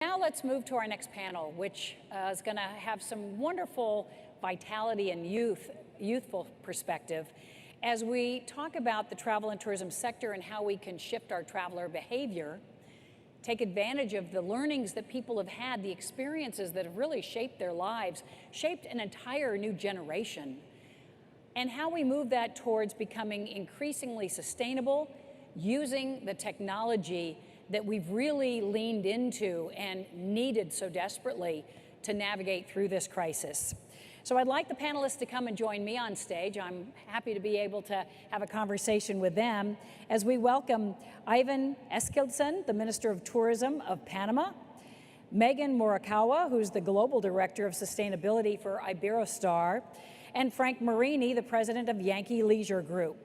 Now let's move to our next panel, which is going to have some wonderful vitality and youthful perspective as we talk about the travel and tourism sector and how we can shift our traveler behavior, take advantage of the learnings that people have had, the experiences that have really shaped their lives, shaped an entire new generation, and how we move that towards becoming increasingly sustainable using the technology that we've really leaned into and needed so desperately to navigate through this crisis. So I'd like the panelists to come and join me on stage. I'm happy to be able to have a conversation with them as we welcome Ivan Eskildsen, the Minister of Tourism of Panama, Megan Morikawa, who's the Global Director of Sustainability for Iberostar, and Frank Marini, the President of Yankee Leisure Group.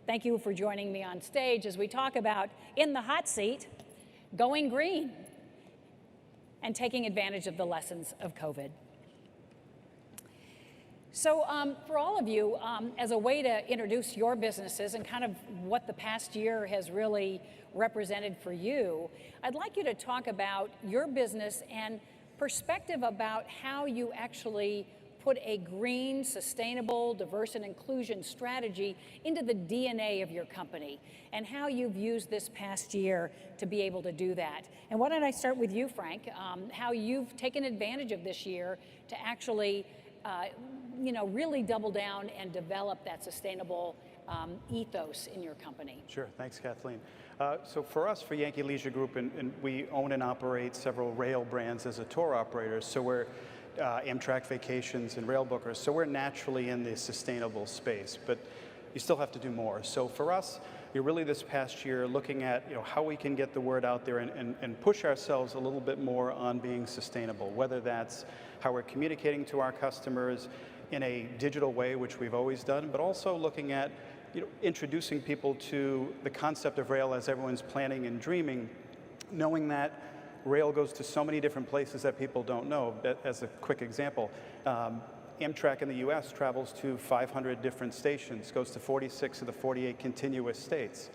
Thank you for joining me on stage as we talk about, in the hot seat, going green and taking advantage of the lessons of COVID. So for all of you, as a way to introduce your businesses and kind of what the past year has really represented for you, I'd like you to talk about your business and perspective about how you actually put a green, sustainable, diverse and inclusion strategy into the DNA of your company and how you've used this past year to be able to do that. And why don't I start with you, Frank, how you've taken advantage of this year to actually really double down and develop that sustainable ethos in your company. Sure, thanks Kathleen. So for us, for Yankee Leisure Group, and we own and operate several rail brands as a tour operator, so we're Amtrak Vacations and Rail Bookers, so we're naturally in the sustainable space, but you still have to do more. So for us, you're really this past year looking at how we can get the word out there and push ourselves a little bit more on being sustainable, whether that's how we're communicating to our customers in a digital way, which we've always done, but also looking at introducing people to the concept of rail as everyone's planning and dreaming, knowing that rail goes to so many different places that people don't know. As a quick example, Amtrak in the US travels to 500 different stations, goes to 46 of the 48 continuous states.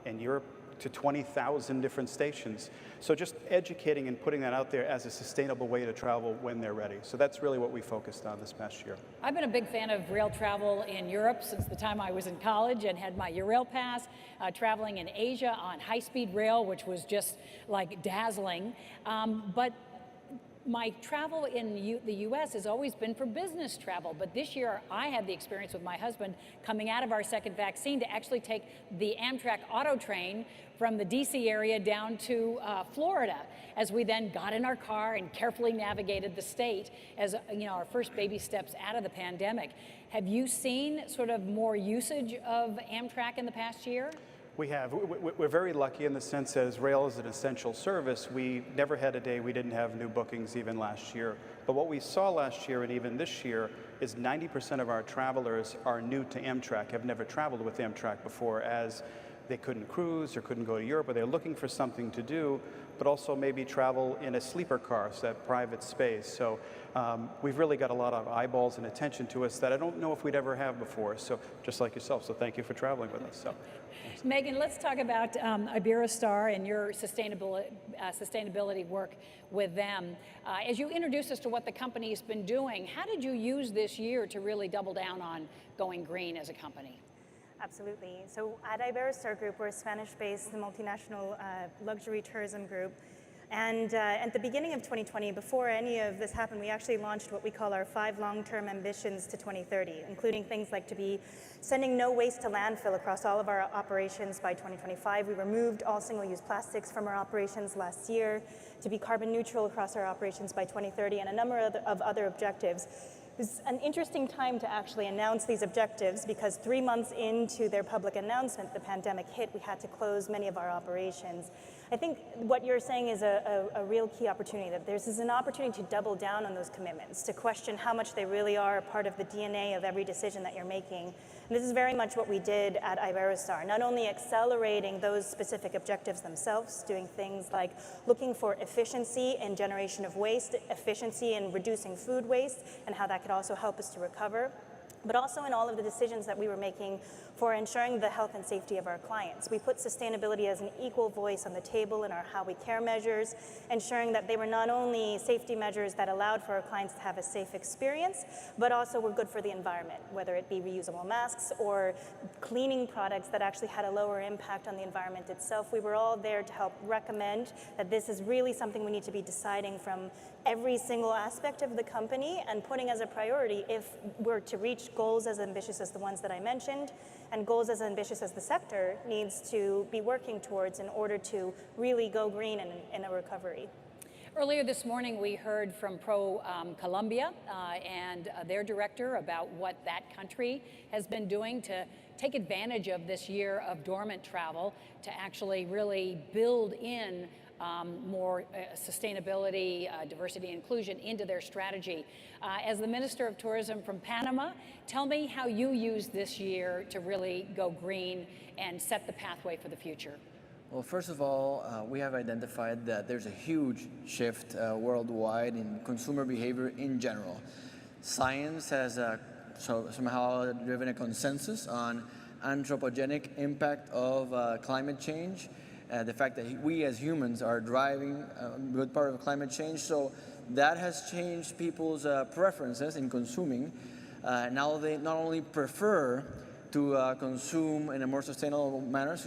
In Europe, to 20,000 different stations. So just educating and putting that out there as a sustainable way to travel when they're ready. So that's really what we focused on this past year. I've been a big fan of rail travel in Europe since the time I was in college and had my Eurail pass, traveling in Asia on high-speed rail, which was just like dazzling. But my travel in the US has always been for business travel, but this year I had the experience with my husband coming out of our second vaccine to actually take the Amtrak auto train from the DC area down to Florida, as we then got in our car and carefully navigated the state as our first baby steps out of the pandemic. Have you seen sort of more usage of Amtrak in the past year? We have. We're very lucky in the sense that as rail is an essential service, we never had a day we didn't have new bookings even last year. But what we saw last year and even this year is 90% of our travelers are new to Amtrak, have never traveled with Amtrak before, as they couldn't cruise or couldn't go to Europe, or they're looking for something to do, but also maybe travel in a sleeper car, so that private space. So we've really got a lot of eyeballs and attention to us that I don't know if we'd ever have before, so just like yourself, so thank you for traveling with us. So. Megan, let's talk about Iberostar and your sustainability work with them. As you introduce us to what the company's been doing, how did you use this year to really double down on going green as a company? Absolutely. So at Iberostar Group, we're a Spanish-based multinational luxury tourism group. And at the beginning of 2020, before any of this happened, we actually launched what we call our 5 long-term ambitions to 2030, including things like to be sending no waste to landfill across all of our operations by 2025. We removed all single-use plastics from our operations last year, to be carbon neutral across our operations by 2030, and a number of other objectives. It was an interesting time to actually announce these objectives because 3 months into their public announcement, the pandemic hit, we had to close many of our operations. I think what you're saying is a real key opportunity, that there's an opportunity to double down on those commitments, to question how much they really are a part of the DNA of every decision that you're making. And this is very much what we did at Iberostar, not only accelerating those specific objectives themselves, doing things like looking for efficiency in generation of waste, efficiency in reducing food waste, and how that could also help us to recover, but also in all of the decisions that we were making for ensuring the health and safety of our clients. We put sustainability as an equal voice on the table in our How We Care measures, ensuring that they were not only safety measures that allowed for our clients to have a safe experience, but also were good for the environment, whether it be reusable masks or cleaning products that actually had a lower impact on the environment itself. We were all there to help recommend that this is really something we need to be deciding from every single aspect of the company and putting as a priority if we're to reach goals as ambitious as the ones that I mentioned and goals as ambitious as the sector needs to be working towards in order to really go green in a recovery. Earlier this morning, we heard from Colombia and their director about what that country has been doing to take advantage of this year of dormant travel to actually really build in more sustainability, diversity, and inclusion into their strategy. As the Minister of Tourism from Panama, tell me how you used this year to really go green and set the pathway for the future. Well, first of all, we have identified that there's a huge shift worldwide in consumer behavior in general. Science has somehow driven a consensus on anthropogenic impact of climate change. The fact that we as humans are driving a good part of climate change. So that has changed people's preferences in consuming. Now they not only prefer to consume in a more sustainable manner,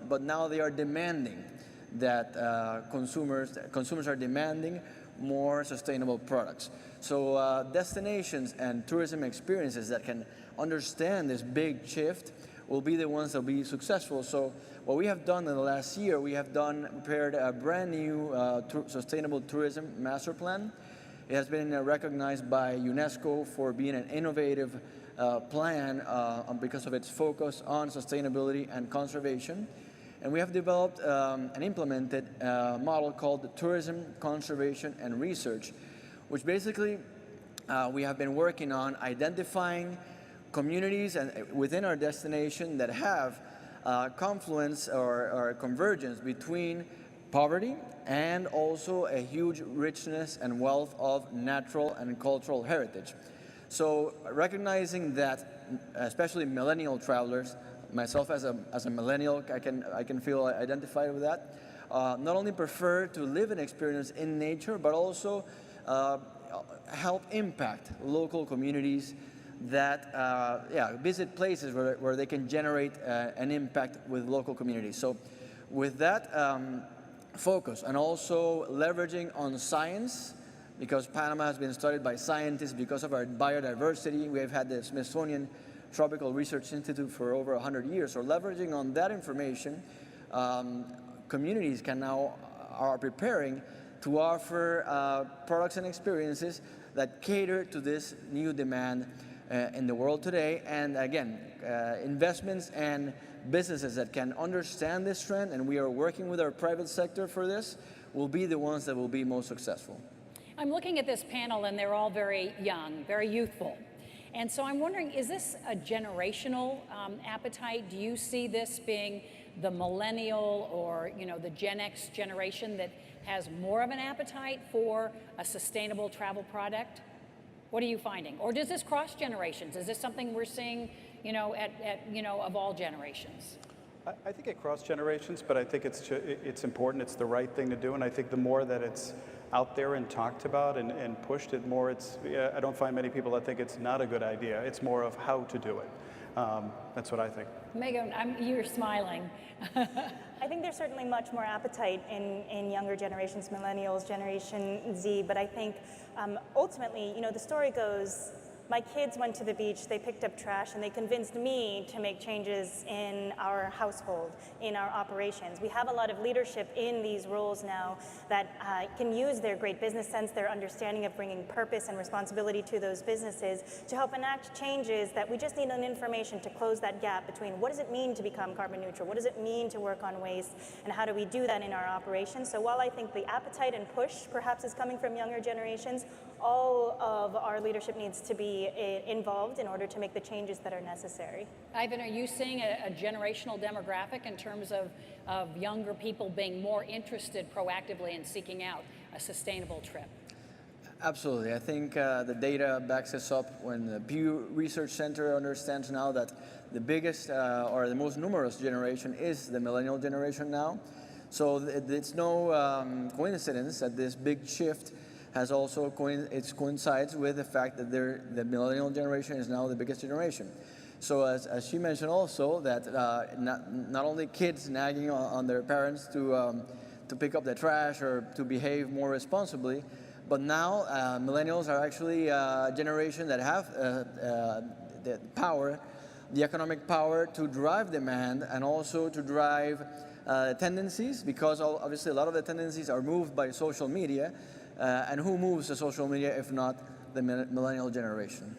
but now they are demanding that consumers are demanding more sustainable products. So destinations and tourism experiences that can understand this big shift will be the ones that will be successful. So what we have done in the last year, we have prepared a brand new sustainable tourism master plan. It has been recognized by UNESCO for being an innovative plan because of its focus on sustainability and conservation. And we have developed and implemented a model called Tourism, Conservation, and Research, which basically we have been working on identifying communities and within our destination that have confluence or convergence between poverty and also a huge richness and wealth of natural and cultural heritage. So recognizing that, especially millennial travelers, myself as a millennial, I can feel identified with that, not only prefer to live and experience in nature, but also help impact local communities that visit places where they can generate an impact with local communities. So with that focus and also leveraging on science, because Panama has been studied by scientists because of our biodiversity. We have had the Smithsonian Tropical Research Institute for over 100 years. So leveraging on that information, communities are preparing to offer products and experiences that cater to this new demand in the world today. And again, investments and businesses that can understand this trend, and we are working with our private sector for this, will be the ones that will be most successful. I'm looking at this panel and they're all very young, very youthful. And so I'm wondering, is this a generational appetite? Do you see this being the millennial or the Gen X generation that has more of an appetite for a sustainable travel product? What are you finding? Or does this cross generations? Is this something we're seeing, of all generations? I think it cross generations, but I think it's important. It's the right thing to do, and I think the more that it's out there and talked about and pushed, I don't find many people that think it's not a good idea. It's more of how to do it. That's what I think. Megan, you're smiling. I think there's certainly much more appetite in younger generations, millennials, Generation Z, but I think ultimately, the story goes, my kids went to the beach, they picked up trash, and they convinced me to make changes in our household, in our operations. We have a lot of leadership in these roles now that can use their great business sense, their understanding of bringing purpose and responsibility to those businesses to help enact changes that we just need an information to close that gap between what does it mean to become carbon neutral, what does it mean to work on waste, and how do we do that in our operations. So while I think the appetite and push perhaps is coming from younger generations, all of our leadership needs to be involved in order to make the changes that are necessary. Ivan, are you seeing a generational demographic in terms of younger people being more interested proactively in seeking out a sustainable trip? Absolutely. I think the data backs us up when the Pew Research Center understands now that the biggest or the most numerous generation is the millennial generation now. So it's no coincidence that this big shift has also coincides with the fact that the millennial generation is now the biggest generation. So as she mentioned also that not only kids nagging on their parents to pick up the trash or to behave more responsibly, but now millennials are actually a generation that have the power, the economic power to drive demand and also to drive tendencies, because obviously a lot of the tendencies are moved by social media. And who moves the social media if not the millennial generation?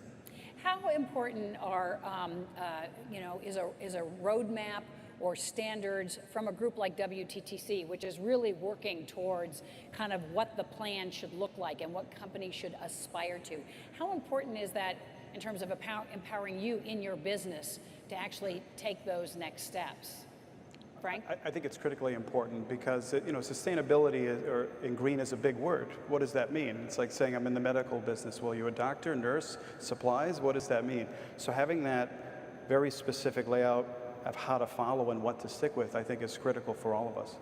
How important are, is a roadmap or standards from a group like WTTC, which is really working towards kind of what the plan should look like and what companies should aspire to? How important is that in terms of empowering you in your business to actually take those next steps? Frank? I think it's critically important because sustainability and green is a big word. What does that mean? It's like saying I'm in the medical business. Well, you're a doctor, nurse, supplies. What does that mean? So having that very specific layout of how to follow and what to stick with, I think is critical for all of us.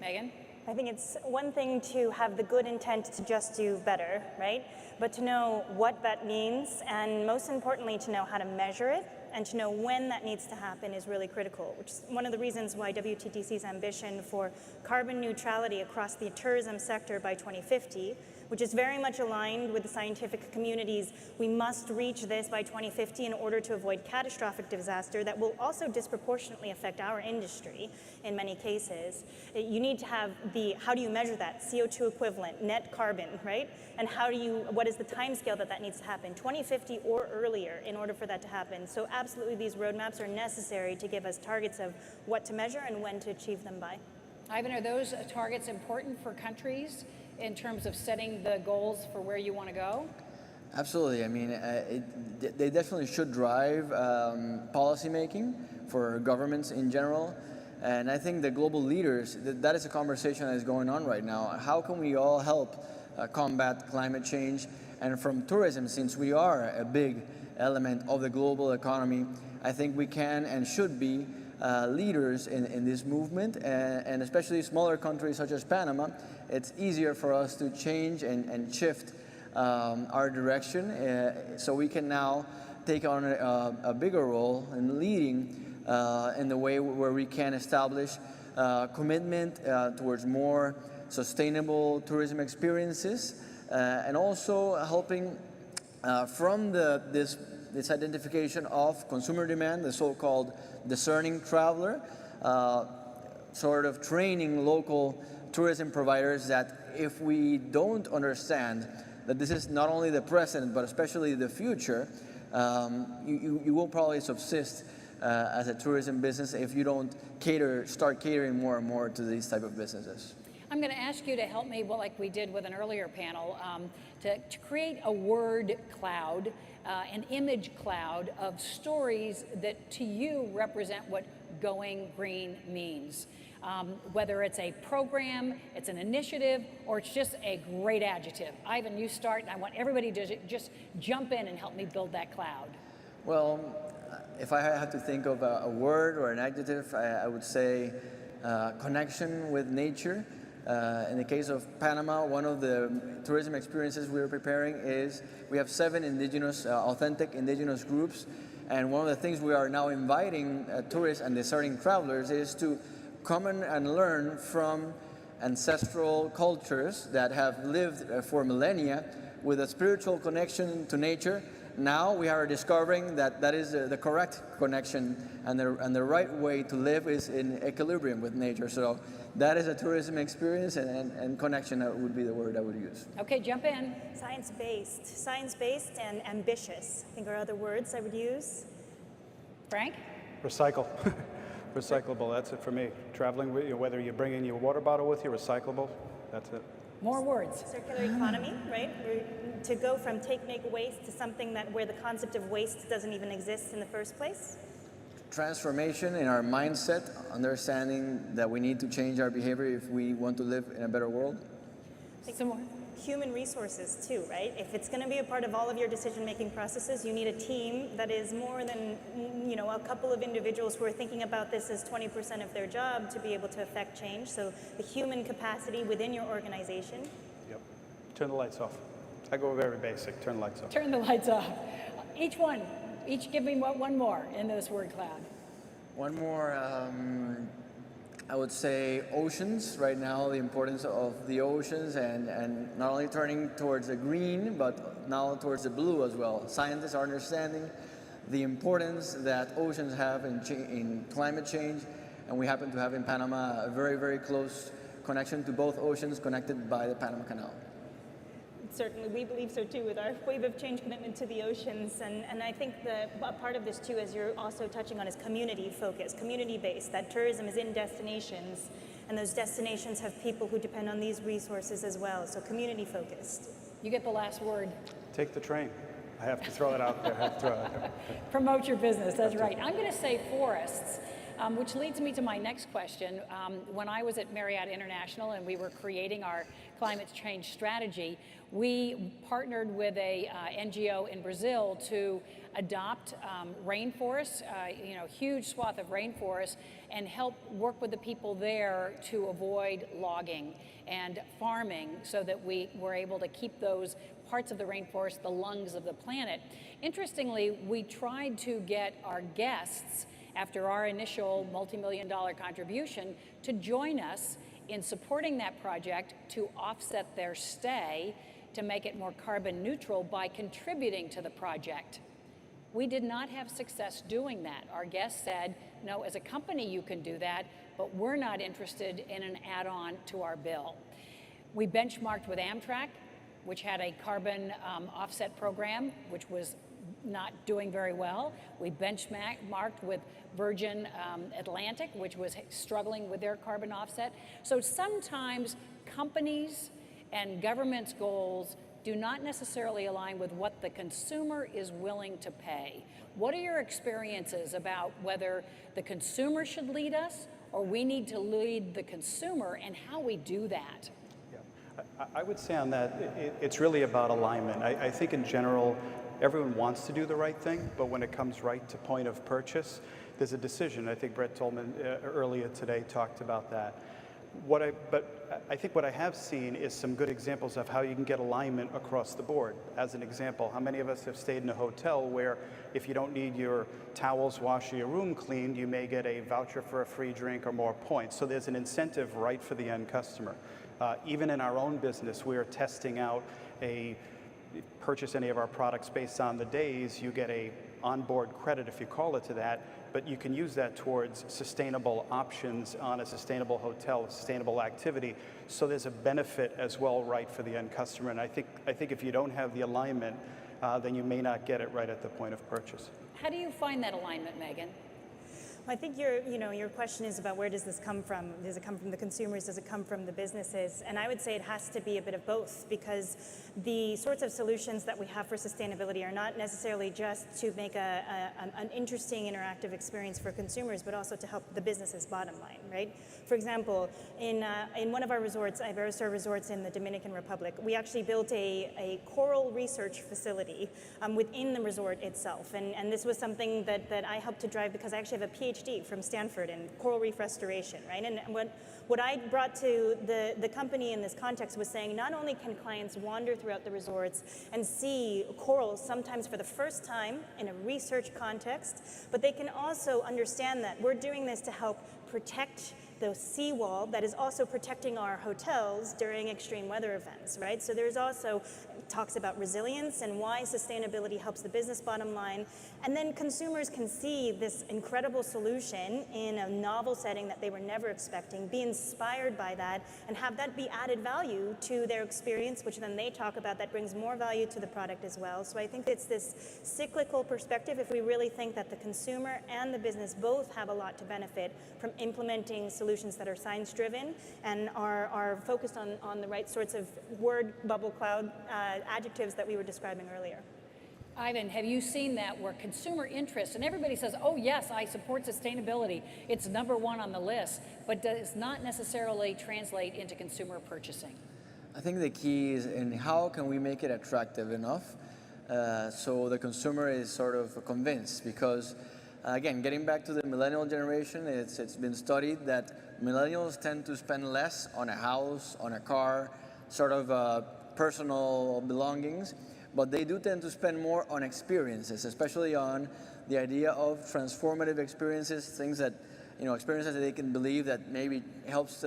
Megan? I think it's one thing to have the good intent to just do better, right? But to know what that means, and most importantly, to know how to measure it, and to know when that needs to happen is really critical, which is one of the reasons why WTTC's ambition for carbon neutrality across the tourism sector by 2050, which is very much aligned with the scientific communities. We must reach this by 2050 in order to avoid catastrophic disaster that will also disproportionately affect our industry in many cases. You need to have how do you measure that? CO2 equivalent, net carbon, right? And what is the timescale that needs to happen? 2050 or earlier in order for that to happen. So absolutely these roadmaps are necessary to give us targets of what to measure and when to achieve them by. Ivan, are those targets important for countries in terms of setting the goals for where you want to go? Absolutely. I mean, they definitely should drive policy making for governments in general. And I think the global leaders, that is a conversation that is going on right now. How can we all help combat climate change? And from tourism, since we are a big element of the global economy, I think we can and should be leaders in this movement, and especially smaller countries such as Panama. It's easier for us to change and shift our direction, so we can now take on a bigger role in leading in the way where we can establish commitment towards more sustainable tourism experiences, and also helping from this identification of consumer demand, the so-called discerning traveler, sort of training local tourism providers that if we don't understand that this is not only the present but especially the future, you will probably subsist as a tourism business if you don't start catering more and more to these type of businesses. I'm going to ask you to help me, like we did with an earlier panel, to create a word cloud, an image cloud of stories that to you represent what going green means. Whether it's a program, it's an initiative, or it's just a great adjective. Ivan, you start, and I want everybody to just jump in and help me build that cloud. Well, if I had to think of a word or an adjective, I would say connection with nature. In the case of Panama, one of the tourism experiences we are preparing is we have 7 authentic indigenous groups, and one of the things we are now inviting tourists and discerning travelers is to come and learn from ancestral cultures that have lived for millennia with a spiritual connection to nature. Now we are discovering that is the correct connection, and the right way to live is in equilibrium with nature. So that is a tourism experience, and connection would be the word I would use. Okay, jump in. Science-based and ambitious, I think are other words I would use. Frank? Recycle. Recyclable, that's it for me. Traveling with you, whether you're bringing your water bottle with you, recyclable, that's it. More words. Circular economy, right? To go from take, make, waste to something where the concept of waste doesn't even exist in the first place. Transformation in our mindset, understanding that we need to change our behavior if we want to live in a better world. Some more. Human resources too, right? If it's going to be a part of all of your decision-making processes, you need a team that is more than, a couple of individuals who are thinking about this as 20% of their job to be able to affect change. So the human capacity within your organization. Yep. Turn the lights off. I go very basic. Turn the lights off. Turn the lights off. Each give me one more in this word cloud. One more, I would say oceans. Right now, the importance of the oceans and not only turning towards the green, but now towards the blue as well. Scientists are understanding the importance that oceans have in climate change, and we happen to have in Panama a very, very close connection to both oceans connected by the Panama Canal. Certainly, we believe so too with our wave of change commitment to the oceans. And I think a part of this too, as you're also touching on, is community focus, community based, that tourism is in destinations, and those destinations have people who depend on these resources as well. So community focused. You get the last word. Take the train. I have to throw it out there. Promote your business, that's right. I'm going to say forests, which leads me to my next question. When I was at Marriott International and we were creating our climate change strategy, we partnered with a NGO in Brazil to adopt rainforests, huge swath of rainforests, and help work with the people there to avoid logging and farming so that we were able to keep those parts of the rainforest the lungs of the planet. Interestingly, we tried to get our guests, after our initial multi-million-dollar contribution, to join us in supporting that project to offset their stay, to make it more carbon neutral by contributing to the project. We did not have success doing that. Our guests said, no, as a company you can do that, but we're not interested in an add-on to our bill. We benchmarked with Amtrak, which had a carbon offset program, which was not doing very well. We benchmarked with Virgin Atlantic, which was struggling with their carbon offset. So sometimes companies and government's goals do not necessarily align with what the consumer is willing to pay. What are your experiences about whether the consumer should lead us or we need to lead the consumer, and how we do that? Yeah. I would say on that, it's really about alignment. I think in general, everyone wants to do the right thing, but when it comes right to point of purchase, there's a decision. I think Brett Tolman earlier today talked about that. But I think what I have seen is some good examples of how you can get alignment across the board. As an example, how many of us have stayed in a hotel where if you don't need your towels washed or your room cleaned, you may get a voucher for a free drink or more points. So there's an incentive right for the end customer. Even in our own business, we are testing out purchase any of our products based on the days, you get a onboard credit, if you call it to that, but you can use that towards sustainable options on a sustainable hotel, a sustainable activity. So there's a benefit as well, right, for the end customer. And I think if you don't have the alignment, then you may not get it right at the point of purchase. How do you find that alignment, Megan? I think your question is about where does this come from? Does it come from the consumers? Does it come from the businesses? And I would say it has to be a bit of both, because the sorts of solutions that we have for sustainability are not necessarily just to make an interesting interactive experience for consumers, but also to help the business's bottom line, right? For example, in one of our resorts, Iberostar resorts in the Dominican Republic, we actually built a coral research facility within the resort itself. And this was something that I helped to drive because I actually have a PhD from Stanford in coral reef restoration, right? And what I brought to the company in this context was saying not only can clients wander throughout the resorts and see corals sometimes for the first time in a research context, but they can also understand that we're doing this to help protect the seawall that is also protecting our hotels during extreme weather events, right? So there's also talks about resilience and why sustainability helps the business bottom line. And then consumers can see this incredible solution in a novel setting that they were never expecting, be inspired by that, and have that be added value to their experience, which then they talk about that brings more value to the product as well. So I think it's this cyclical perspective if we really think that the consumer and the business both have a lot to benefit from implementing solutions that are science-driven and are focused on the right sorts of word bubble cloud adjectives that we were describing earlier. Ivan, have you seen that where consumer interest, and everybody says, oh yes, I support sustainability, it's number one on the list, but does not necessarily translate into consumer purchasing? I think the key is in how can we make it attractive enough so the consumer is sort of convinced, because again, getting back to the millennial generation, it's been studied that millennials tend to spend less on a house, on a car, sort of personal belongings, but they do tend to spend more on experiences, especially on the idea of transformative experiences, things that, experiences that they can believe that maybe helps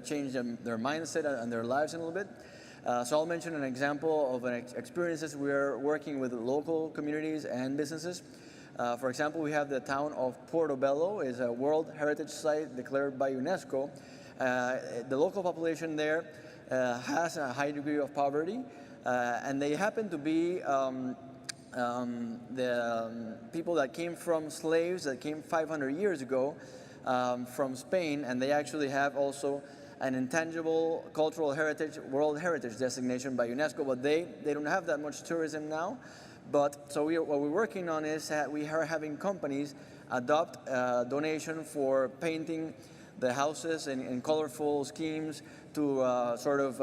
change their mindset and their lives a little bit. So I'll mention an example of experiences we're working with local communities and businesses. For example, we have the town of Portobello, is a World Heritage Site declared by UNESCO. The local population there has a high degree of poverty, and they happen to be the people that came from slaves that came 500 years ago from Spain, and they actually have also an intangible cultural heritage, World Heritage designation by UNESCO, but they don't have that much tourism now. But so what we're working on is that we are having companies adopt a donation for painting the houses in colorful schemes to sort of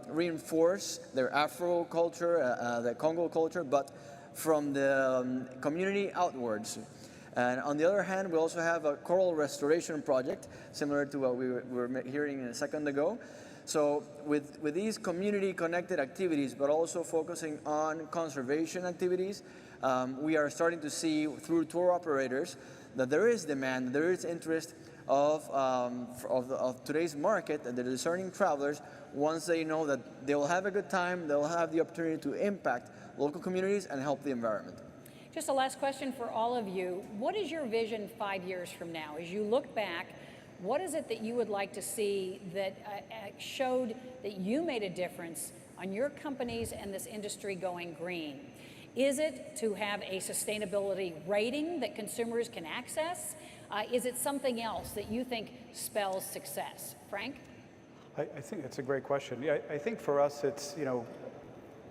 reinforce their Afro culture, the Congo culture, but from the community outwards. And on the other hand, we also have a coral restoration project, similar to what we were hearing a second ago. So with these community-connected activities, but also focusing on conservation activities, we are starting to see through tour operators that there is demand, there is interest of today's market, and the discerning travelers, once they know that they will have a good time, they'll have the opportunity to impact local communities and help the environment. Just a last question for all of you. What is your vision 5 years from now? As you look back, what is it that you would like to see that showed that you made a difference on your companies and this industry going green? Is it to have a sustainability rating that consumers can access? Is it something else that you think spells success? Frank? I think it's a great question. Yeah, I think for us it's,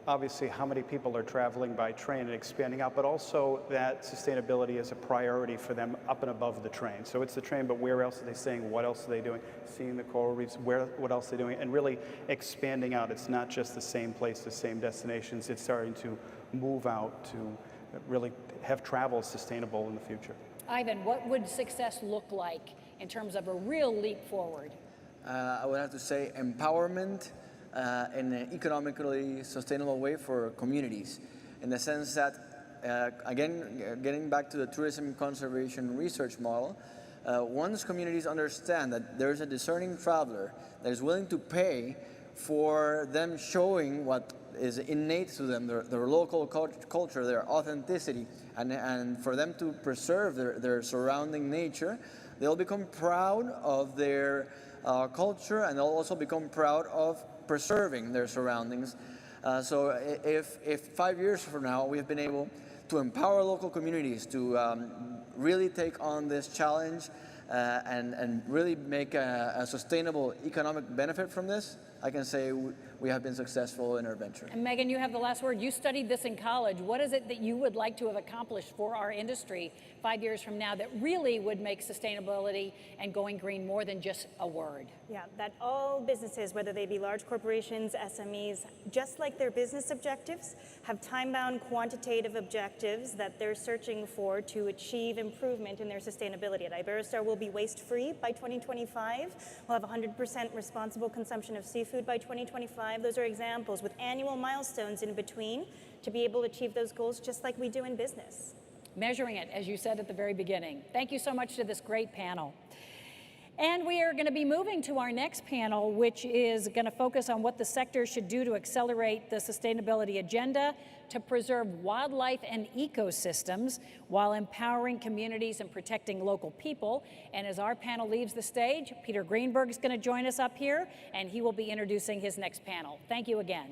obviously how many people are traveling by train and expanding out, but also that sustainability is a priority for them up and above the train. So it's the train, but where else are they staying? What else are they doing? Seeing the coral reefs, what else are they doing? And really expanding out. It's not just the same place, the same destinations. It's starting to move out to really have travel sustainable in the future. Ivan, what would success look like in terms of a real leap forward? I would have to say empowerment in an economically sustainable way for communities, in the sense that, again, getting back to the tourism conservation research model, once communities understand that there's a discerning traveler that is willing to pay for them showing what is innate to them, their local culture, their authenticity, and for them to preserve their surrounding nature, they'll become proud of their culture, and they'll also become proud of preserving their surroundings. So if 5 years from now we've been able to empower local communities to really take on this challenge and really make a sustainable economic benefit from this, I can say we have been successful in our venture. And Megan, you have the last word. You studied this in college. What is it that you would like to have accomplished for our industry 5 years from now that really would make sustainability and going green more than just a word? Yeah, that all businesses, whether they be large corporations, SMEs, just like their business objectives, have time-bound quantitative objectives that they're searching for to achieve improvement in their sustainability. At Iberostar, we'll be waste-free by 2025. We'll have 100% responsible consumption of seafood by 2025. Those are examples with annual milestones in between to be able to achieve those goals just like we do in business. Measuring it, as you said at the very beginning. Thank you so much to this great panel. And we are going to be moving to our next panel, which is going to focus on what the sector should do to accelerate the sustainability agenda to preserve wildlife and ecosystems while empowering communities and protecting local people. And as our panel leaves the stage, Peter Greenberg is going to join us up here, and he will be introducing his next panel. Thank you again.